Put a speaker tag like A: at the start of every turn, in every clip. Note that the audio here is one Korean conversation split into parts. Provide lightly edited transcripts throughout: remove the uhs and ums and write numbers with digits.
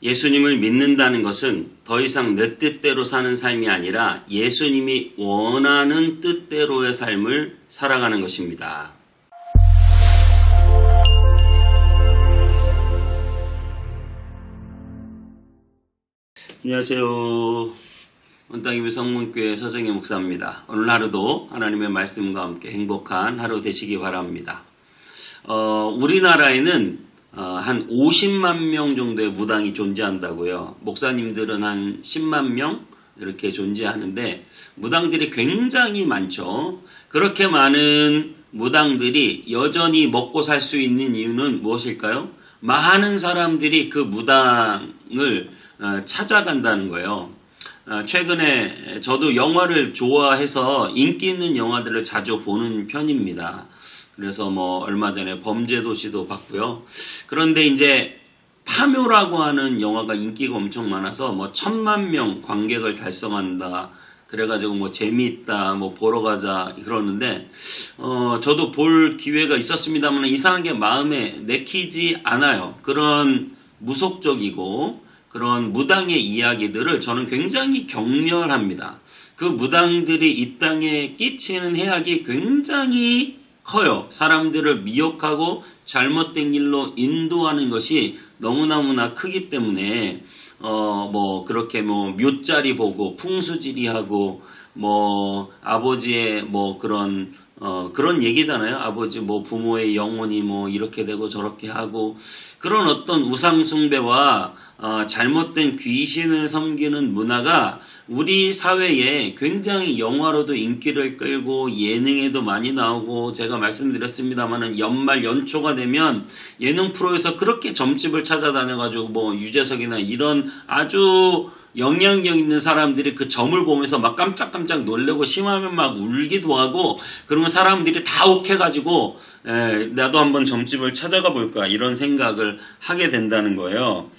A: 예수님을 믿는다는 것은 더 이상 내 뜻대로 사는 삶이 아니라 예수님이 원하는 뜻대로의 삶을 살아가는 것입니다. 안녕하세요. 원땅이비 성문교회 서정희 목사입니다. 오늘 하루도 하나님의 말씀과 함께 행복한 하루 되시기 바랍니다. 우리나라에는 한 50만 명 정도의 무당이 존재한다고요. 목사님들은 한 10만 명 이렇게 존재하는데 무당들이 굉장히 많죠. 그렇게 많은 무당들이 여전히 먹고 살 수 있는 이유는 무엇일까요? 많은 사람들이 그 무당을 찾아간다는 거예요. 최근에 저도 영화를 좋아해서 인기 있는 영화들을 자주 보는 편입니다. 그래서 얼마 전에 범죄도시도 봤고요. 그런데 이제 파묘라고 하는 영화가 인기가 엄청 많아서 1000만 명 관객을 달성한다. 그래가지고 재미있다, 보러 가자 그러는데 저도 볼 기회가 있었습니다만 이상하게 마음에 내키지 않아요. 그런 무속적이고 그런 무당의 이야기들을 저는 굉장히 경멸합니다. 그 무당들이 이 땅에 끼치는 해악이 굉장히 커요. 사람들을 미혹하고 잘못된 길로 인도하는 것이 너무나 크기 때문에 그렇게 묘자리 보고 풍수지리하고 아버지의 그런 얘기잖아요. 아버지 부모의 영혼이 이렇게 되고 저렇게 하고 그런 어떤 우상숭배와 잘못된 귀신을 섬기는 문화가 우리 사회에 굉장히 영화로도 인기를 끌고 예능에도 많이 나오고 제가 말씀드렸습니다마는 연말 연초가 되면 예능 프로에서 그렇게 점집을 찾아다녀가지고 유재석이나 이런 아주 영향력 있는 사람들이 그 점을 보면서 막 깜짝깜짝 놀래고 심하면 막 울기도 하고 그러면 사람들이 다 욱해가지고 나도 한번 점집을 찾아가 볼까 이런 생각을 하게 된다는 거예요.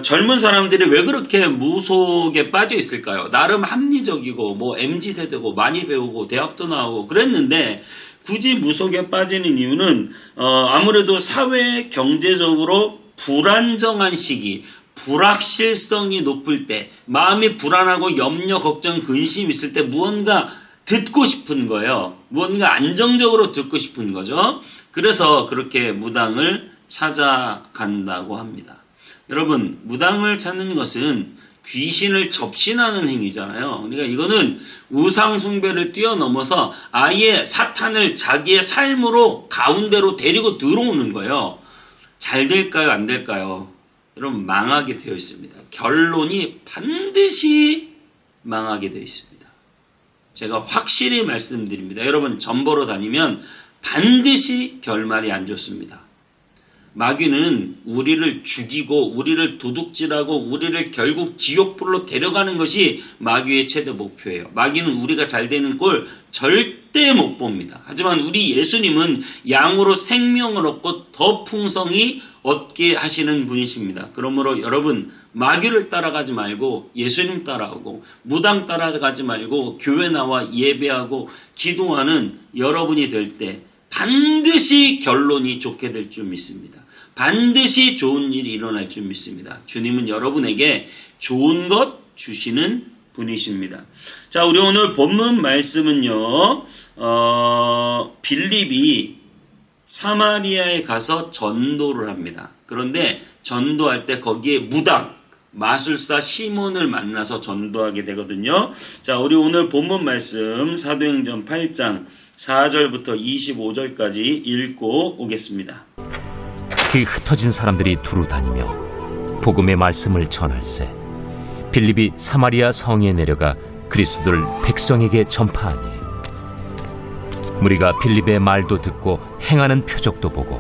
A: 젊은 사람들이 왜 그렇게 무속에 빠져 있을까요? 나름 합리적이고 MZ세대고 많이 배우고 대학도 나오고 그랬는데 굳이 무속에 빠지는 이유는 아무래도 사회 경제적으로 불안정한 시기 불확실성이 높을 때 마음이 불안하고 염려, 걱정, 근심 있을 때 무언가 듣고 싶은 거예요. 무언가 안정적으로 듣고 싶은 거죠. 그래서 그렇게 무당을 찾아간다고 합니다. 여러분, 무당을 찾는 것은 귀신을 접신하는 행위잖아요. 그러니까 이거는 우상숭배를 뛰어넘어서 아예 사탄을 자기의 삶으로 가운데로 데리고 들어오는 거예요. 잘 될까요? 안 될까요? 여러분, 망하게 되어 있습니다. 결론이 반드시 망하게 되어 있습니다. 제가 확실히 말씀드립니다. 여러분, 점 보러 다니면 반드시 결말이 안 좋습니다. 마귀는 우리를 죽이고 우리를 도둑질하고 우리를 결국 지옥불로 데려가는 것이 마귀의 최대 목표예요. 마귀는 우리가 잘 되는 꼴 절대 못 봅니다. 하지만 우리 예수님은 양으로 생명을 얻고 더 풍성히 얻게 하시는 분이십니다. 그러므로 여러분, 마귀를 따라가지 말고 예수님 따라오고 무당 따라가지 말고 교회 나와 예배하고 기도하는 여러분이 될 때 반드시 결론이 좋게 될 줄 믿습니다. 반드시 좋은 일이 일어날 줄 믿습니다. 주님은 여러분에게 좋은 것 주시는 분이십니다. 자, 우리 오늘 본문 말씀은요, 빌립이 사마리아에 가서 전도를 합니다. 그런데 전도할 때 거기에 무당, 마술사 시몬을 만나서 전도하게 되거든요. 자, 우리 오늘 본문 말씀 사도행전 8장 4절부터 25절까지 읽고 오겠습니다.
B: 그 흩어진 사람들이 두루 다니며 복음의 말씀을 전할세 빌립이 사마리아 성에 내려가 그리스도를 백성에게 전파하니 무리가 빌립의 말도 듣고 행하는 표적도 보고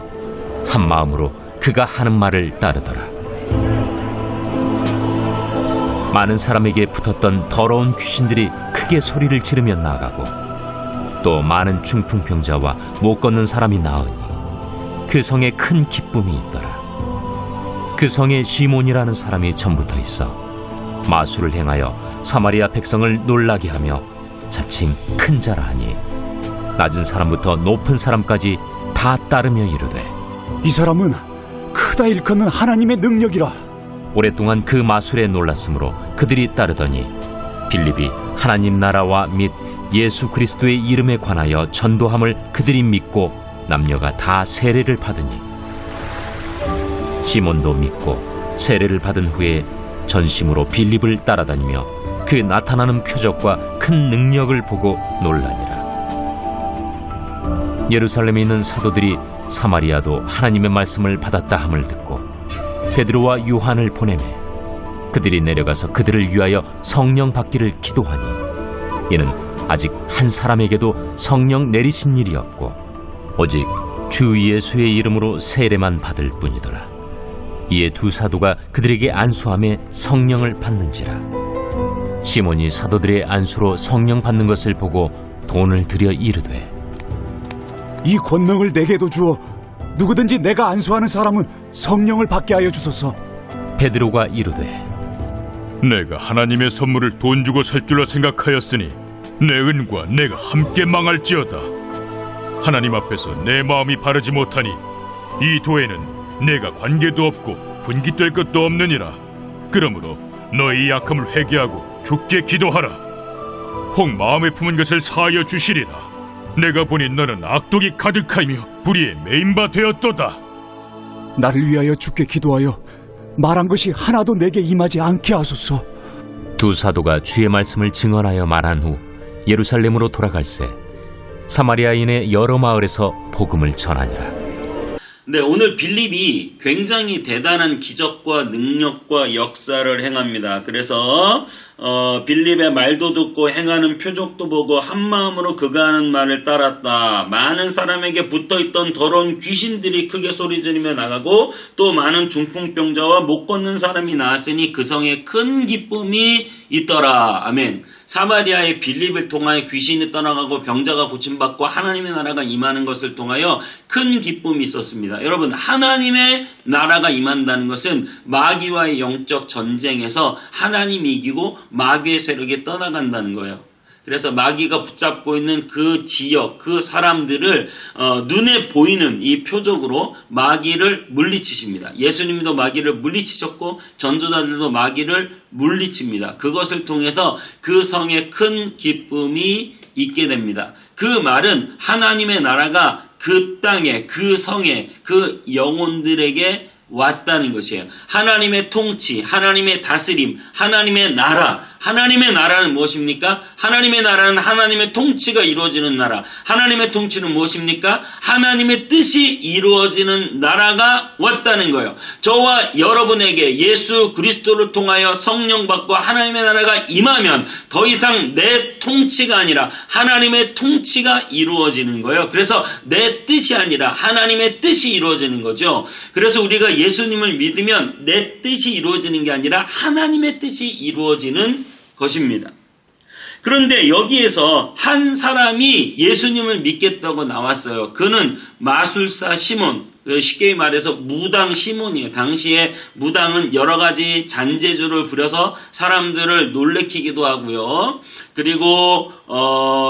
B: 한 마음으로 그가 하는 말을 따르더라. 많은 사람에게 붙었던 더러운 귀신들이 크게 소리를 지르며 나가고 또 많은 중풍병자와 못 걷는 사람이 나으니 그 성에 큰 기쁨이 있더라. 그 성에 시몬이라는 사람이 전부터 있어 마술을 행하여 사마리아 백성을 놀라게 하며 자칭 큰 자라 하니 낮은 사람부터 높은 사람까지 다 따르며 이르되
C: 이 사람은 크다 일컫는 하나님의 능력이라.
B: 오랫동안 그 마술에 놀랐으므로 그들이 따르더니 빌립이 하나님 나라와 및 예수 그리스도의 이름에 관하여 전도함을 그들이 믿고 남녀가 다 세례를 받으니 시몬도 믿고 세례를 받은 후에 전심으로 빌립을 따라다니며 그 나타나는 표적과 큰 능력을 보고 놀라니라. 예루살렘에 있는 사도들이 사마리아도 하나님의 말씀을 받았다 함을 듣고 베드로와 요한을 보내매 그들이 내려가서 그들을 위하여 성령 받기를 기도하니 이는 아직 한 사람에게도 성령 내리신 일이 없고 오직 주 예수의 이름으로 세례만 받을 뿐이더라. 이에 두 사도가 그들에게 안수함에 성령을 받는지라. 시몬이 사도들의 안수로 성령 받는 것을 보고 돈을 들여 이르되
C: 이 권능을 내게도 주어 누구든지 내가 안수하는 사람은 성령을 받게 하여 주소서.
B: 베드로가 이르되
D: 내가 하나님의 선물을 돈 주고 살 줄로 생각하였으니 내 은과 내가 함께 망할지어다. 하나님 앞에서 내 마음이 바르지 못하니 이 도에는 내가 관계도 없고 분깃될 것도 없느니라. 그러므로 너희 약함을 회개하고 주께 기도하라. 혹 마음에 품은 것을 사하여 주시리라. 내가 보니 너는 악독이 가득하며 불의에 매인 바 되었도다.
C: 나를 위하여 주께 기도하여 말한 것이 하나도 내게 임하지 않게 하소서.
B: 두 사도가 주의 말씀을 증언하여 말한 후 예루살렘으로 돌아갈새 사마리아인의 여러 마을에서 복음을 전하니라.
A: 네, 오늘 빌립이 굉장히 대단한 기적과 능력과 역사를 행합니다. 그래서 빌립의 말도 듣고 행하는 표적도 보고 한마음으로 그가 하는 말을 따랐다. 많은 사람에게 붙어있던 더러운 귀신들이 크게 소리지르며 나가고 또 많은 중풍병자와 못 걷는 사람이 나왔으니 그 성에 큰 기쁨이 있더라. 아멘. 사마리아의 빌립을 통하여 귀신이 떠나가고 병자가 고침받고 하나님의 나라가 임하는 것을 통하여 큰 기쁨이 있었습니다. 여러분, 하나님의 나라가 임한다는 것은 마귀와의 영적 전쟁에서 하나님이 이기고 마귀의 세력이 떠나간다는 거예요. 그래서 마귀가 붙잡고 있는 그 지역, 그 사람들을 눈에 보이는 이 표적으로 마귀를 물리치십니다. 예수님도 마귀를 물리치셨고 전도자들도 마귀를 물리칩니다. 그것을 통해서 그 성에 큰 기쁨이 있게 됩니다. 그 말은 하나님의 나라가 그 땅에, 그 성에, 그 영혼들에게 왔다는 것이에요. 하나님의 통치, 하나님의 다스림, 하나님의 나라. 하나님의 나라는 무엇입니까? 하나님의 나라는 하나님의 통치가 이루어지는 나라. 하나님의 통치는 무엇입니까? 하나님의 뜻이 이루어지는 나라가 왔다는 거예요. 저와 여러분에게 예수 그리스도를 통하여 성령 받고 하나님의 나라가 임하면 더 이상 내 통치가 아니라 하나님의 통치가 이루어지는 거예요. 그래서 내 뜻이 아니라 하나님의 뜻이 이루어지는 거죠. 그래서 우리가 예수님을 믿으면 내 뜻이 이루어지는 게 아니라 하나님의 뜻이 이루어지는 것입니다. 그런데 여기에서 한 사람이 예수님을 믿겠다고 나왔어요. 그는 마술사 시몬, 쉽게 말해서 무당 시몬이에요. 당시에 무당은 여러 가지 잔재주를 부려서 사람들을 놀래키기도 하고요. 그리고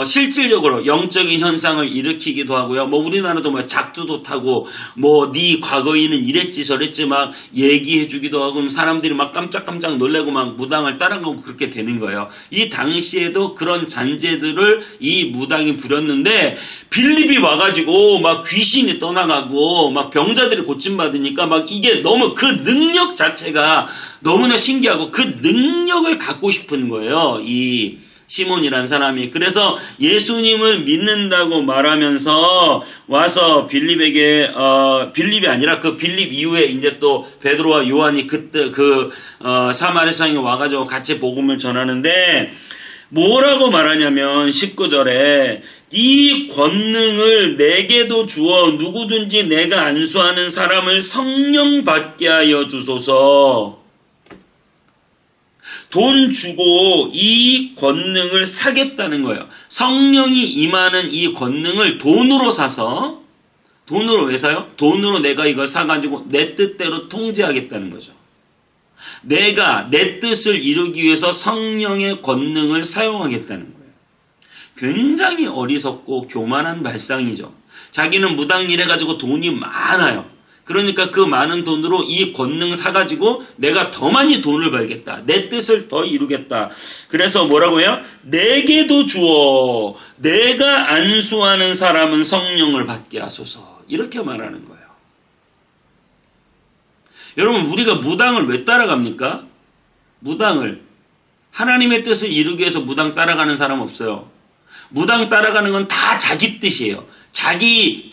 A: 실질적으로 영적인 현상을 일으키기도 하고요. 뭐 우리나라도 뭐 작두도 타고 뭐 네 과거에는 이랬지 저랬지 막 얘기해 주기도 하고 사람들이 막 깜짝깜짝 놀래고 막 무당을 따라가고 그렇게 되는 거예요. 이 당시에도 그런 잔재들을 이 무당이 부렸는데 빌립이 와가지고 막 귀신이 떠나가고 막 병자들이 고침받으니까 막 이게 너무 그 능력 자체가 너무나 신기하고 그 능력을 갖고 싶은 거예요. 이 시몬이란 사람이. 그래서 예수님을 믿는다고 말하면서 와서 빌립에게 빌립이 아니라 그 빌립 이후에 이제 또 베드로와 요한이 그때 사마리아 성에 와가지고 같이 복음을 전하는데 뭐라고 말하냐면 19절에 이 권능을 내게도 주어 누구든지 내가 안수하는 사람을 성령 받게 하여 주소서. 돈 주고 이 권능을 사겠다는 거예요. 성령이 임하는 이 권능을 돈으로 사서, 돈으로 왜 사요? 돈으로 내가 이걸 사가지고 내 뜻대로 통제하겠다는 거죠. 내가 내 뜻을 이루기 위해서 성령의 권능을 사용하겠다는 거예요. 굉장히 어리석고 교만한 발상이죠. 자기는 무당 일 해가지고 돈이 많아요. 그러니까 그 많은 돈으로 이 권능 사가지고 내가 더 많이 돈을 벌겠다. 내 뜻을 더 이루겠다. 그래서 뭐라고 해요? 내게도 주어 내가 안수하는 사람은 성령을 받게 하소서. 이렇게 말하는 거예요. 여러분, 우리가 무당을 왜 따라갑니까? 무당을. 하나님의 뜻을 이루기 위해서 무당 따라가는 사람 없어요. 무당 따라가는 건 다 자기 뜻이에요. 자기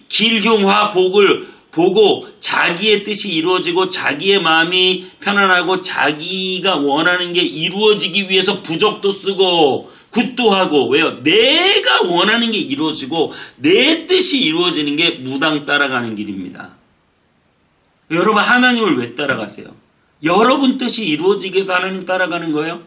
A: 길흉화 복을 보고 자기의 뜻이 이루어지고 자기의 마음이 편안하고 자기가 원하는 게 이루어지기 위해서 부적도 쓰고 굿도 하고. 왜요? 내가 원하는 게 이루어지고 내 뜻이 이루어지는 게 무당 따라가는 길입니다. 여러분, 하나님을 왜 따라가세요? 여러분 뜻이 이루어지기 위해서 하나님 따라가는 거예요?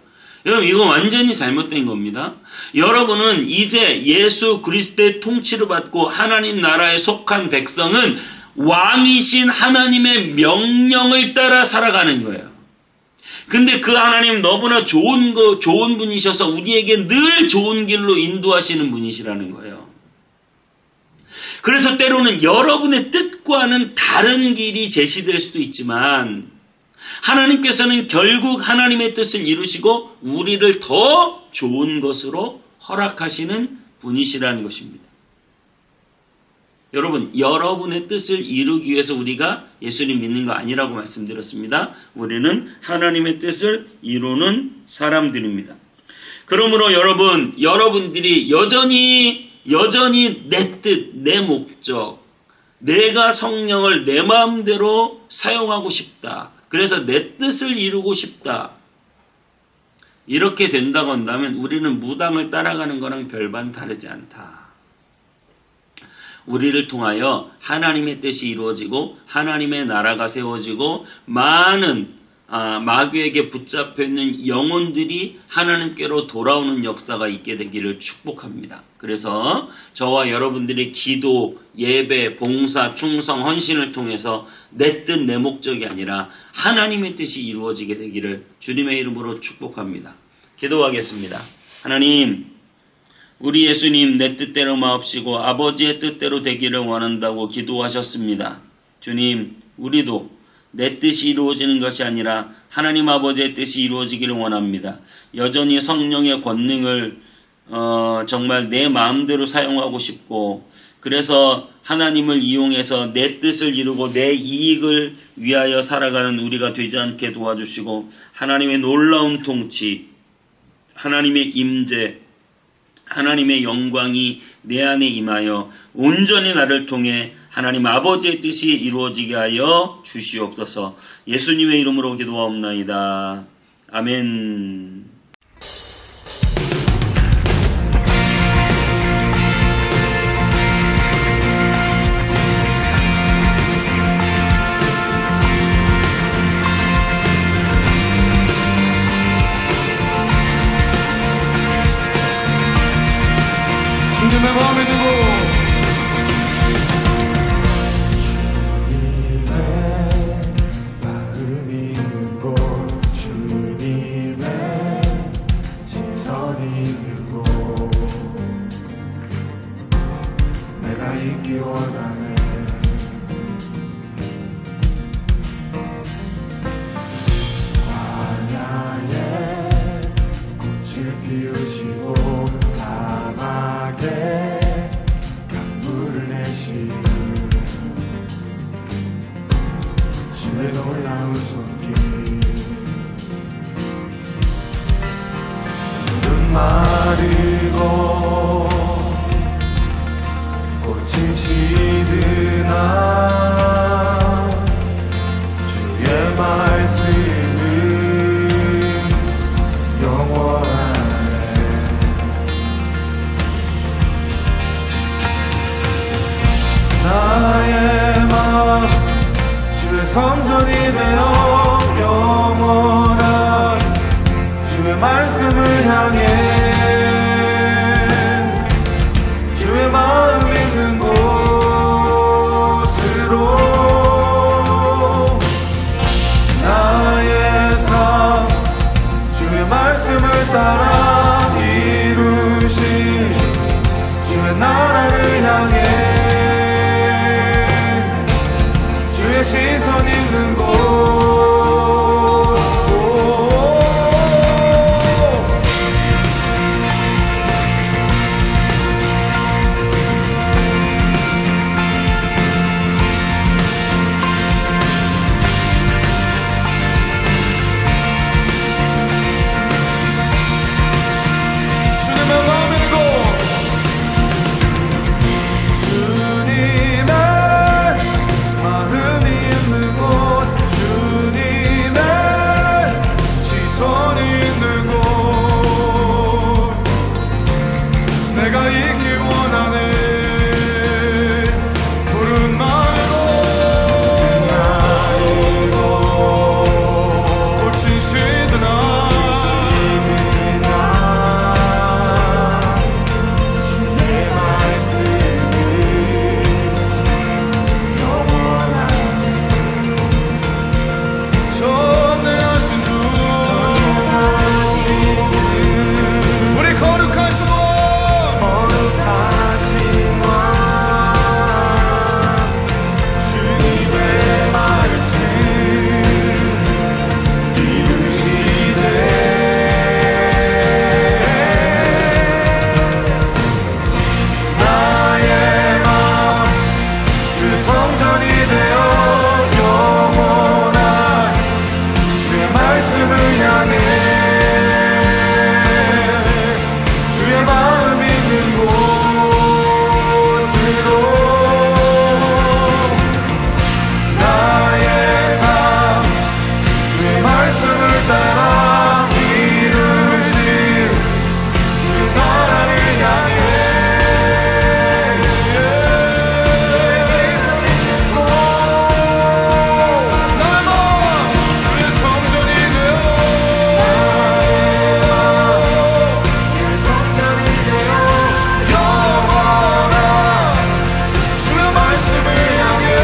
A: 여러분, 이거 완전히 잘못된 겁니다. 여러분은 이제 예수 그리스도의 통치를 받고 하나님 나라에 속한 백성은 왕이신 하나님의 명령을 따라 살아가는 거예요. 근데 그 하나님 너무나 좋은 분이셔서 우리에게 늘 좋은 길로 인도하시는 분이시라는 거예요. 그래서 때로는 여러분의 뜻과는 다른 길이 제시될 수도 있지만 하나님께서는 결국 하나님의 뜻을 이루시고 우리를 더 좋은 것으로 허락하시는 분이시라는 것입니다. 여러분, 여러분의 뜻을 이루기 위해서 우리가 예수님 믿는 거 아니라고 말씀드렸습니다. 우리는 하나님의 뜻을 이루는 사람들입니다. 그러므로 여러분들이 여전히 내 뜻, 내 목적, 내가 성령을 내 마음대로 사용하고 싶다. 그래서 내 뜻을 이루고 싶다. 이렇게 된다고 한다면 우리는 무당을 따라가는 거랑 별반 다르지 않다. 우리를 통하여 하나님의 뜻이 이루어지고 하나님의 나라가 세워지고 많은 마귀에게 붙잡혀 있는 영혼들이 하나님께로 돌아오는 역사가 있게 되기를 축복합니다. 그래서 저와 여러분들의 기도, 예배, 봉사, 충성, 헌신을 통해서 내 뜻, 내 목적이 아니라 하나님의 뜻이 이루어지게 되기를 주님의 이름으로 축복합니다. 기도하겠습니다. 하나님, 우리 예수님 내 뜻대로 마옵시고 아버지의 뜻대로 되기를 원한다고 기도하셨습니다. 주님, 우리도 내 뜻이 이루어지는 것이 아니라 하나님 아버지의 뜻이 이루어지기를 원합니다. 여전히 성령의 권능을 정말 내 마음대로 사용하고 싶고, 그래서 하나님을 이용해서 내 뜻을 이루고 내 이익을 위하여 살아가는 우리가 되지 않게 도와주시고, 하나님의 놀라운 통치, 하나님의 임재, 하나님의 영광이 내 안에 임하여 온전히 나를 통해 하나님 아버지의 뜻이 이루어지게 하여 주시옵소서. 예수님의 이름으로 기도하옵나이다. 아멘.
E: 주님의 마음에 두고
F: 피우시고 사막에 강물을 내시는 주의 놀라운 손길 눈 마르고 꽃이 시드나 주의 말씀은 영원하네. 나의 마음 주의 성전이 되어 영원한 주의 말씀을 향해 주의 마음 있는 곳으로 나의 삶 주의 말씀을 따라 이루신 주의 나라를 향해 주의 시선 있는 곳 주님의 마음이 있고 주님의 마음이 있는 곳 주님의 시선이 있는 곳 내가 있기 원하는 푸른 마을로 꽃이 시드나 전능하신 주 우리 거룩하신 왕 주님의 말씀 이루시네 나의 마음 주 성전이 되어 말씀을 향해 주의 마음 있는 곳으로 나의 삶 주의 말씀을 따라 이루신 주의 나라를 향해 주의 시선 있는 곳 나의 마음 주의 성전이 말씀을 향해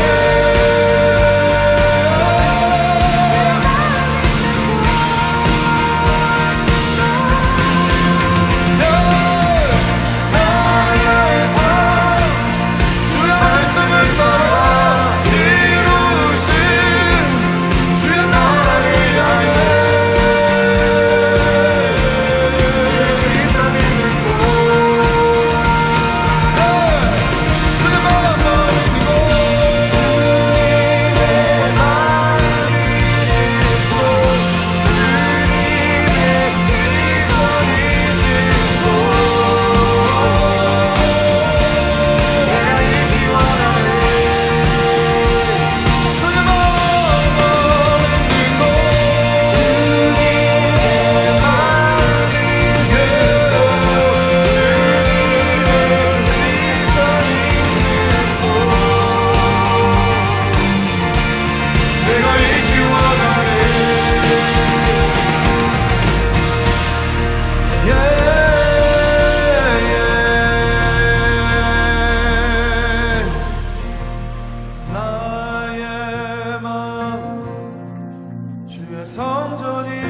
F: 나의 삶 주의 말씀을 따라 이루신 주의 나라를 향해 주의 시선 있는 곳 주의 마음 나의 마음 주의 성전이